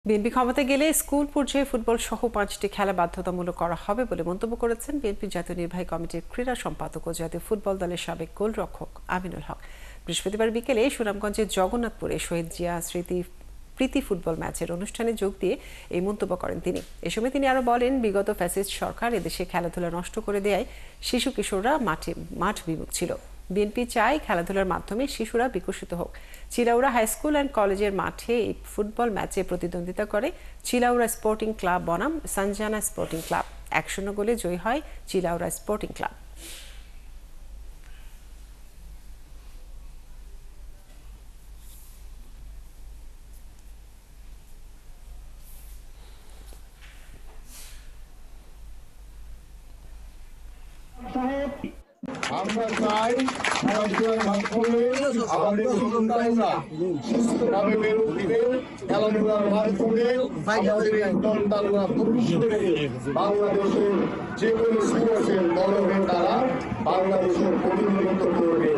BNP ক্ষমতায় গেলে school পর্যায়ে ফুটবল সহ 5টি খেলা বাধ্যতামূলক করা হবে বলে মন্তব্য করেছেন বিএনপির জাতীয় নির্বাহী কমিটির ক্রীড়া সম্পাদক ও জাতীয় ফুটবল দলের সাবেক গোলরক্ষক আমিনুল হক। বৃহস্পতিবার বিকেলে সুনামগঞ্জের জগন্নাথপুরে শহীদ জিয়া প্রীতি ফুটবল ম্যাচের অনুষ্ঠানে যোগ দিয়ে এই মন্তব্য করেন তিনি। এ সময় তিনি আরো বলেন, বিগত ফ্যাসিস্ট সরকার এদেশে খেলাধুলা নষ্ট করে দেয় শিশু কিশোররা মাঠ বিমুখ ছিল। বিএনপি চায় খেলাধুলার মাধ্যমে শিশুরা বিকশিত হোক। চিলাউড়া হাই স্কুল অ্যান্ড কলেজের মাঠে এই ফুটবল ম্যাচে প্রতিদ্বন্দ্বিতা করে চিলাউড়া স্পোর্টিং ক্লাব বনাম সানজানা স্পোর্টিং ক্লাব। 1-0 গোলে জয়ী হয় চিলাউড়া স্পোর্টিং ক্লাব। আমরা চাই খেলাধুলার মাধ্যমে আমাদের সন্তানরা সুস্থভাবে বেড়ে উঠবে, খেলাধুলার মাধ্যমে আমাদের সন্তানরা ভবিষ্যতে বাংলাদেশের যে কোনো স্পোর্টসের দলের তারা বাংলাদেশের প্রতিনিধিত্ব করবে।